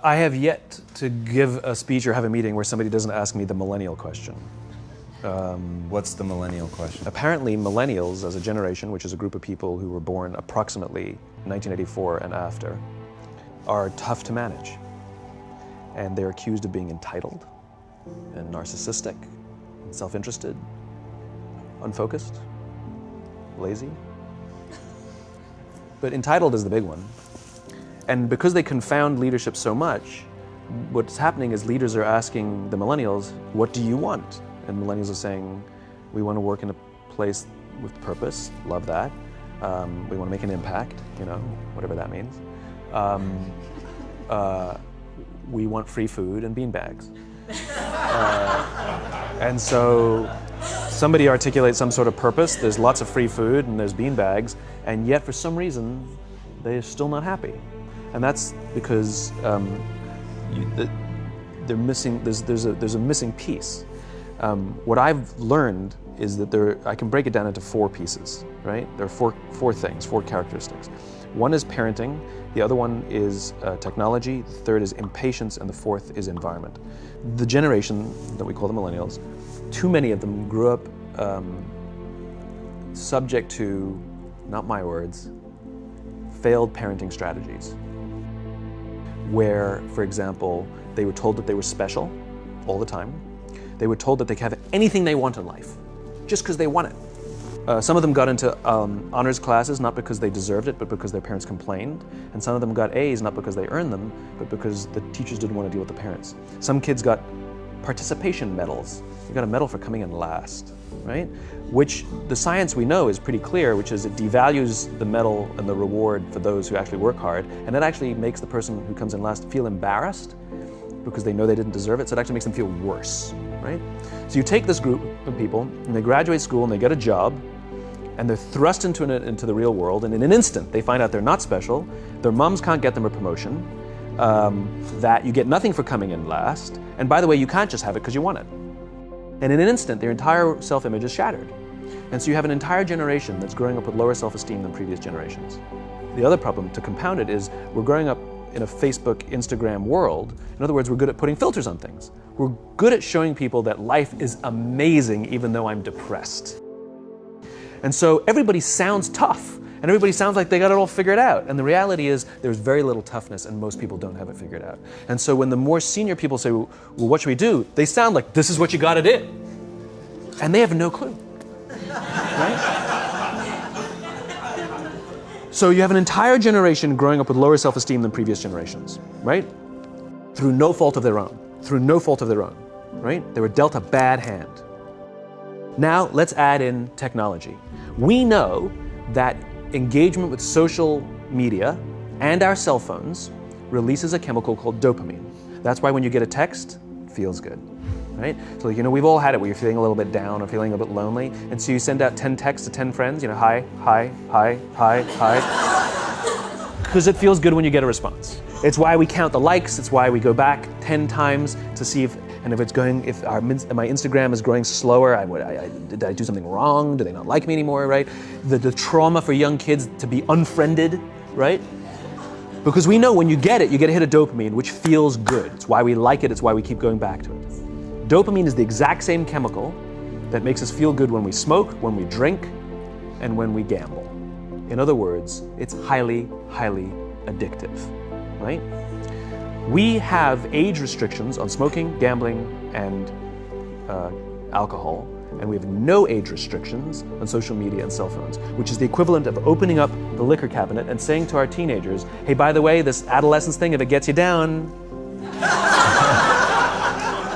I have yet to give a speech or have a meeting where somebody doesn't ask me the millennial question. What's the millennial question? Apparently millennials as a generation, which is a group of people who were born approximately 1984 and after, are tough to manage. And they're accused of being entitled and narcissistic and self-interested, unfocused, lazy. But entitled is the big one. And because they confound leadership so much, what's happening is leaders are asking the millennials, what do you want? And millennials are saying, we want to work in a place with purpose, love that. We want to make an impact, whatever that means. We want free food and beanbags. And so somebody articulates some sort of purpose, there's lots of free food and there's beanbags, and yet for some reason, they're still not happy. And that's because they're missing. There's a missing piece. What I've learned is that I can break it down into four pieces. Right? There are four things, four characteristics. One is parenting. The other one is technology. The third is impatience, and the fourth is environment. The generation that we call the millennials, too many of them grew up subject to, not my words, failed parenting strategies, where, for example, they were told that they were special all the time. They were told that they could have anything they want in life, just because they want it. Some of them got into honors classes, not because they deserved it, but because their parents complained. And some of them got A's, not because they earned them, but because the teachers didn't want to deal with the parents. Some kids got participation medals. You got a medal for coming in last, right? Which the science we know is pretty clear, which is it devalues the medal and the reward for those who actually work hard, and it actually makes the person who comes in last feel embarrassed because they know they didn't deserve it, so it actually makes them feel worse, right? So you take this group of people, and they graduate school, and they get a job, and they're thrust into the real world, and in an instant, they find out they're not special, their moms can't get them a promotion, that you get nothing for coming in last, and by the way, you can't just have it because you want it. And in an instant, their entire self-image is shattered. And so you have an entire generation that's growing up with lower self-esteem than previous generations. The other problem, to compound it, is we're growing up in a Facebook, Instagram world. In other words, we're good at putting filters on things. We're good at showing people that life is amazing even though I'm depressed. And so everybody sounds tough, and everybody sounds like they got it all figured out. And the reality is there's very little toughness, and most people don't have it figured out. And so when the more senior people say, well, what should we do? They sound like, this is what you gotta do. And they have no clue, right? So you have an entire generation growing up with lower self-esteem than previous generations, right? Through no fault of their own, right? They were dealt a bad hand. Now let's add in technology. We know that engagement with social media and our cell phones releases a chemical called dopamine. That's why when you get a text, it feels good, right? So we've all had it where you're feeling a little bit down or feeling a bit lonely, and so you send out 10 texts to 10 friends, hi, hi, hi, hi, hi, because it feels good when you get a response. It's why we count the likes, it's why we go back 10 times to see if my Instagram is growing slower, did I do something wrong? Do they not like me anymore, right? The trauma for young kids to be unfriended, right? Because we know when you get a hit of dopamine, which feels good. It's why we like it, it's why we keep going back to it. Dopamine is the exact same chemical that makes us feel good when we smoke, when we drink, and when we gamble. In other words, it's highly, highly addictive, right? We have age restrictions on smoking, gambling, and alcohol, and we have no age restrictions on social media and cell phones, which is the equivalent of opening up the liquor cabinet and saying to our teenagers, hey, by the way, this adolescence thing, if it gets you down.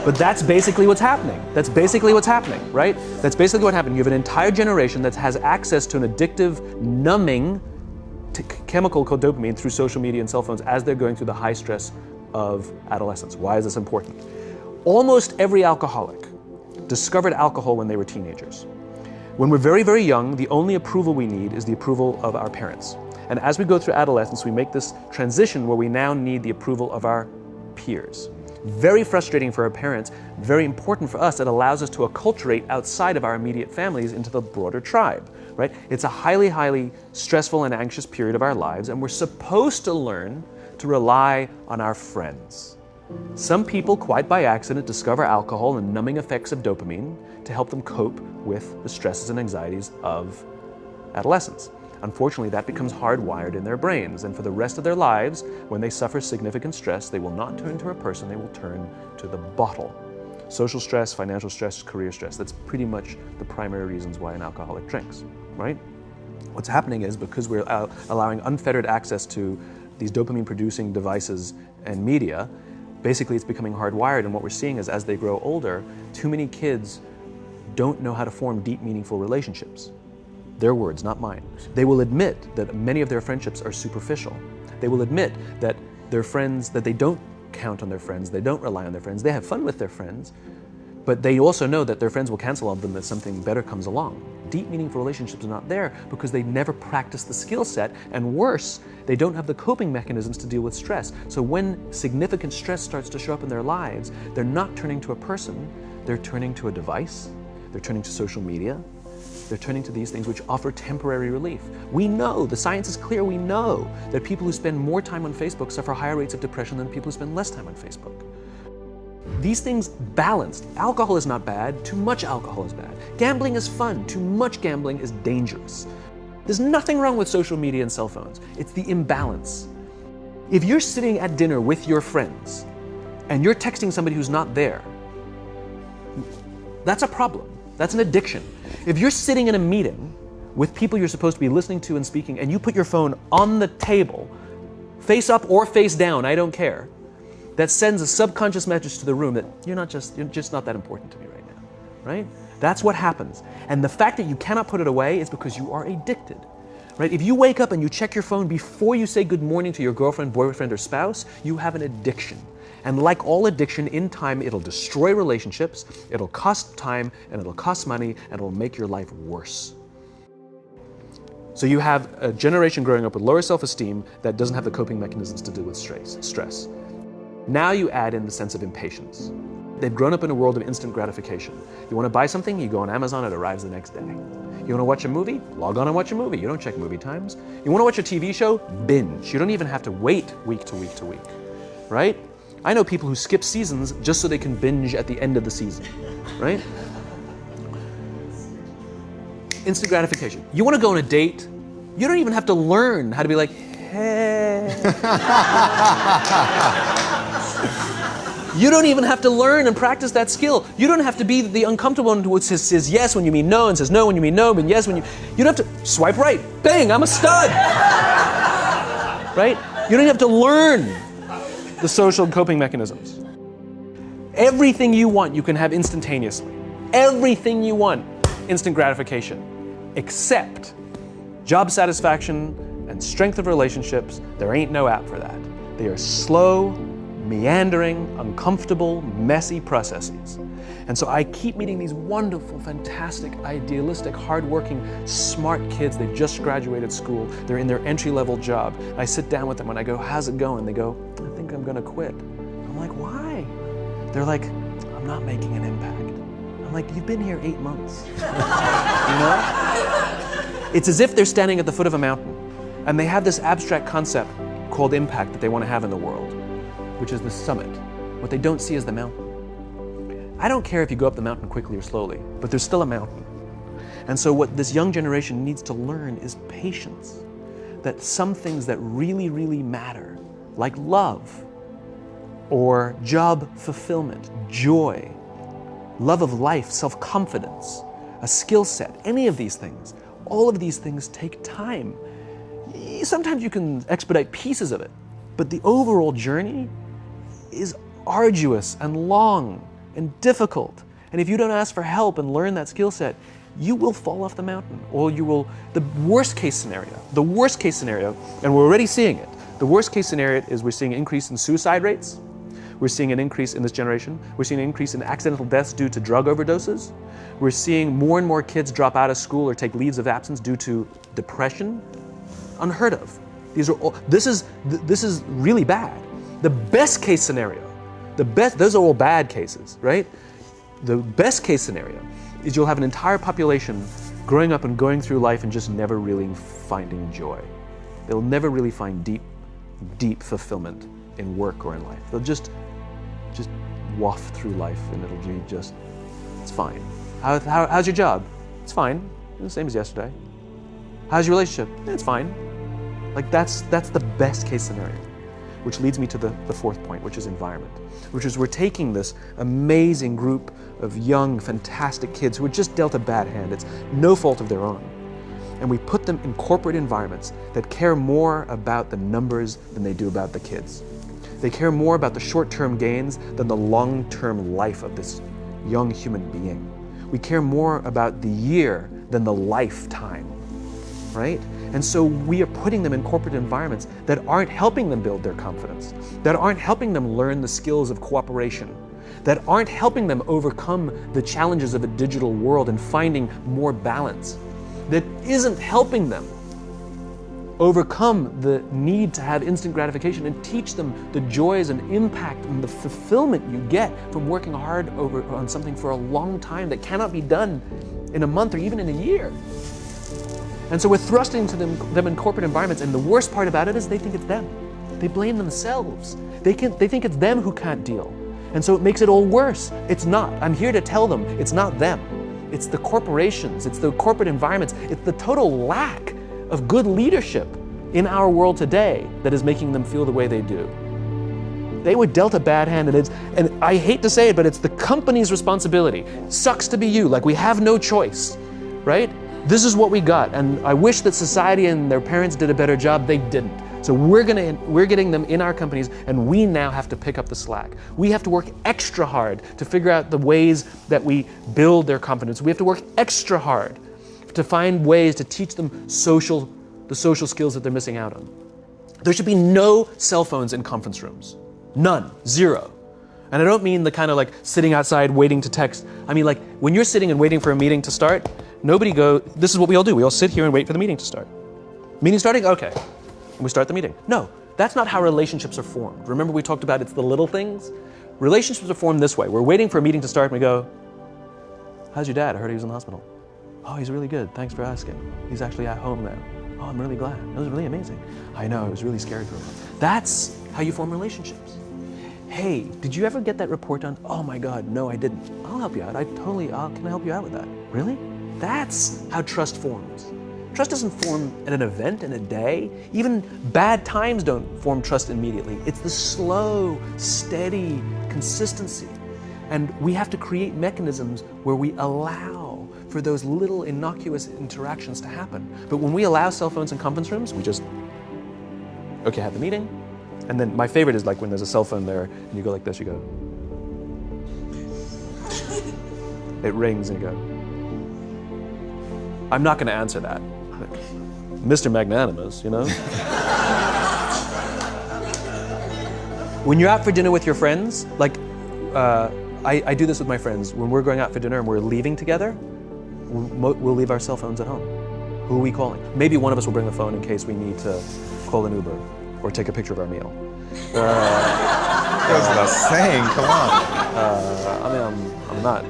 But that's basically what's happening. Right? That's basically what happened. You have an entire generation that has access to an addictive, numbing chemical called dopamine through social media and cell phones as they're going through the high stress of adolescence. Why is this important? Almost every alcoholic discovered alcohol when they were teenagers. When we're very, very young, the only approval we need is the approval of our parents. And as we go through adolescence, we make this transition where we now need the approval of our peers. Very frustrating for our parents, very important for us. It allows us to acculturate outside of our immediate families into the broader tribe, right? It's a highly, highly stressful and anxious period of our lives, and we're supposed to learn to rely on our friends. Some people, quite by accident, discover alcohol and numbing effects of dopamine to help them cope with the stresses and anxieties of adolescence. Unfortunately, that becomes hardwired in their brains, and for the rest of their lives, when they suffer significant stress, they will not turn to a person, they will turn to the bottle. Social stress, financial stress, career stress, that's pretty much the primary reasons why an alcoholic drinks, right? What's happening is because we're allowing unfettered access to these dopamine-producing devices and media, basically it's becoming hardwired, and what we're seeing is as they grow older, too many kids don't know how to form deep, meaningful relationships. Their words, not mine. They will admit that many of their friendships are superficial. They will admit that their friends, that they don't count on their friends, they don't rely on their friends, they have fun with their friends, but they also know that their friends will cancel on them if something better comes along. Deep, meaningful relationships are not there because they never practice the skill set, and worse, they don't have the coping mechanisms to deal with stress. So when significant stress starts to show up in their lives, they're not turning to a person, they're turning to a device, they're turning to social media, they're turning to these things which offer temporary relief. We know, the science is clear, we know that people who spend more time on Facebook suffer higher rates of depression than people who spend less time on Facebook. These things balanced. Alcohol is not bad, too much alcohol is bad. Gambling is fun, too much gambling is dangerous. There's nothing wrong with social media and cell phones. It's the imbalance. If you're sitting at dinner with your friends and you're texting somebody who's not there, that's a problem. That's an addiction. If you're sitting in a meeting with people you're supposed to be listening to and speaking, and you put your phone on the table, face up or face down, I don't care, that sends a subconscious message to the room that you're just not that important to me right now, right? That's what happens. And the fact that you cannot put it away is because you are addicted, right? If you wake up and you check your phone before you say good morning to your girlfriend, boyfriend, or spouse, you have an addiction. And like all addiction, in time, it'll destroy relationships, it'll cost time, and it'll cost money, and it'll make your life worse. So you have a generation growing up with lower self-esteem that doesn't have the coping mechanisms to deal with stress. Now you add in the sense of impatience. They've grown up in a world of instant gratification. You want to buy something, you go on Amazon, it arrives the next day. You want to watch a movie? Log on and watch a movie. You don't check movie times. You want to watch a TV show? Binge. You don't even have to wait week to week to week, right? I know people who skip seasons just so they can binge at the end of the season, right? Instant gratification. You want to go on a date? You don't even have to learn how to be like, hey. You don't even have to learn and practice that skill. You don't have to be the uncomfortable one who says yes when you mean no and says no when you mean no, but yes when you don't have to swipe right. Bang, I'm a stud. Right? You don't have to learn the social coping mechanisms. Everything you want, you can have instantaneously. Everything you want, instant gratification. Except job satisfaction and strength of relationships, there ain't no app for that. They are slow, meandering, uncomfortable, messy processes. And so I keep meeting these wonderful, fantastic, idealistic, hardworking, smart kids. They've just graduated school. They're in their entry-level job. I sit down with them and I go, how's it going? They go, I think I'm gonna quit. I'm like, why? They're like, I'm not making an impact. I'm like, you've been here 8 months. You know? It's as if they're standing at the foot of a mountain and they have this abstract concept called impact that they want to have in the world, which is the summit. What they don't see is the mountain. I don't care if you go up the mountain quickly or slowly, but there's still a mountain. And so what this young generation needs to learn is patience. That some things that really, really matter, like love, or job fulfillment, joy, love of life, self-confidence, a skill set, any of these things, all of these things take time. Sometimes you can expedite pieces of it, but the overall journey is arduous and long and difficult. And if you don't ask for help and learn that skill set, you will fall off the mountain, or you will, the worst case scenario, and we're already seeing it, the worst case scenario is we're seeing an increase in suicide rates, we're seeing an increase in this generation, we're seeing an increase in accidental deaths due to drug overdoses, we're seeing more and more kids drop out of school or take leaves of absence due to depression. Unheard of. This is really bad. The best case scenario, those are all bad cases, right? The best case scenario is you'll have an entire population growing up and going through life and just never really finding joy. They'll never really find deep, deep fulfillment in work or in life. They'll just waft through life and it'll be just, it's fine. How's your job? It's fine, the same as yesterday. How's your relationship? It's fine. Like that's the best case scenario. Which leads me to the fourth point, which is environment. Which is we're taking this amazing group of young, fantastic kids who were just dealt a bad hand. It's no fault of their own. And we put them in corporate environments that care more about the numbers than they do about the kids. They care more about the short-term gains than the long-term life of this young human being. We care more about the year than the lifetime, right? And so we are putting them in corporate environments that aren't helping them build their confidence, that aren't helping them learn the skills of cooperation, that aren't helping them overcome the challenges of a digital world and finding more balance, that isn't helping them overcome the need to have instant gratification and teach them the joys and impact and the fulfillment you get from working hard on something for a long time that cannot be done in a month or even in a year. And so we're thrusting to them in corporate environments, and the worst part about it is they think it's them. They blame themselves. They think it's them who can't deal. And so it makes it all worse. It's not. I'm here to tell them it's not them. It's the corporations, it's the corporate environments, it's the total lack of good leadership in our world today that is making them feel the way they do. They were dealt a bad hand, and I hate to say it, but it's the company's responsibility. Sucks to be you, like we have no choice, right? This is what we got, and I wish that society and their parents did a better job. They didn't. So we're getting them in our companies, and we now have to pick up the slack. We have to work extra hard to figure out the ways that we build their confidence. We have to work extra hard to find ways to teach them the social skills that they're missing out on. There should be no cell phones in conference rooms. None. Zero. And I don't mean the kind of like sitting outside waiting to text. I mean like when you're sitting and waiting for a meeting to start, this is what we all do. We all sit here and wait for the meeting to start. Meeting starting? Okay. And we start the meeting. No, that's not how relationships are formed. Remember we talked about it's the little things? Relationships are formed this way. We're waiting for a meeting to start and we go, how's your dad? I heard he was in the hospital. Oh, he's really good. Thanks for asking. He's actually at home now. Oh, I'm really glad. It was really amazing. I know, it was really scary for him. That's how you form relationships. Hey, did you ever get that report done? Oh my God, no, I didn't. I'll help you out. Can I help you out with that? Really? That's how trust forms. Trust doesn't form at an event in a day. Even bad times don't form trust immediately. It's the slow, steady consistency. And we have to create mechanisms where we allow for those little innocuous interactions to happen. But when we allow cell phones in conference rooms, we just, okay, have the meeting. And then my favorite is like when there's a cell phone there and you go like this, you go. It rings and you go. I'm not gonna answer that. Mr. Magnanimous, you know? When you're out for dinner with your friends, like I do this with my friends. When we're going out for dinner and we're leaving together, we'll leave our cell phones at home. Who are we calling? Maybe one of us will bring the phone in case we need to call an Uber or take a picture of our meal. Goes without saying, come on.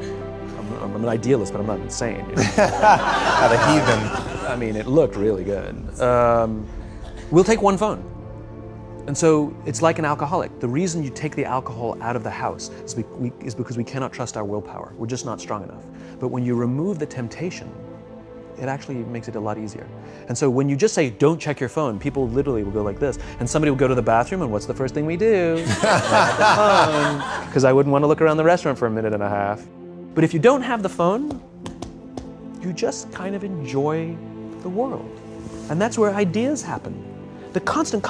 I'm an idealist, but I'm not insane. You know? Not a heathen. I mean, it looked really good. We'll take one phone. And so it's like an alcoholic. The reason you take the alcohol out of the house is because we cannot trust our willpower. We're just not strong enough. But when you remove the temptation, it actually makes it a lot easier. And so when you just say, don't check your phone, people literally will go like this. And somebody will go to the bathroom, and what's the first thing we do? Because I wouldn't want to look around the restaurant for a minute and a half. But if you don't have the phone, you just kind of enjoy the world. And that's where ideas happen. The constant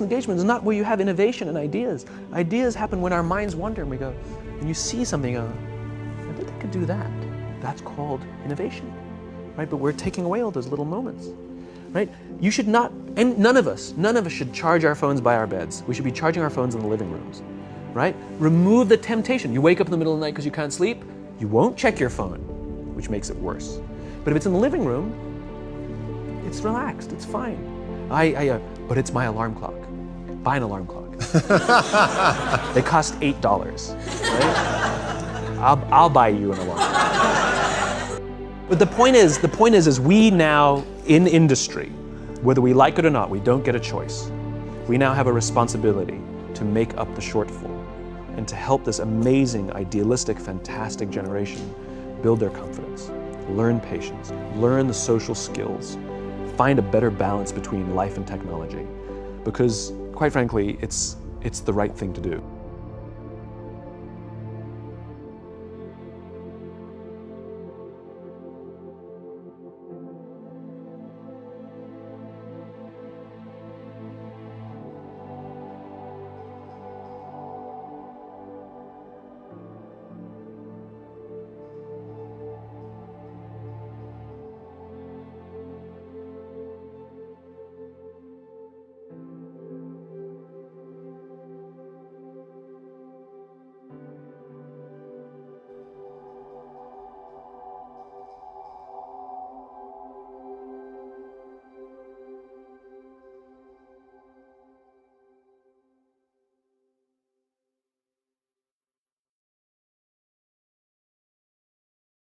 engagement is not where you have innovation and ideas. Ideas happen when our minds wander and we go, and you see something, you go, I bet they could do that. That's called innovation, right? But we're taking away all those little moments, right? You should not, and none of us should charge our phones by our beds. We should be charging our phones in the living rooms, right? Remove the temptation. You wake up in the middle of the night because you can't sleep, you won't check your phone, which makes it worse. But if it's in the living room, it's relaxed, it's fine. But it's my alarm clock. Buy an alarm clock. They cost $8, right? I'll buy you an alarm clock. But the point is we now in industry, whether we like it or not, we don't get a choice. We now have a responsibility to make up the shortfall and to help this amazing, idealistic, fantastic generation build their confidence, learn patience, learn the social skills, find a better balance between life and technology. Because, quite frankly, it's the right thing to do.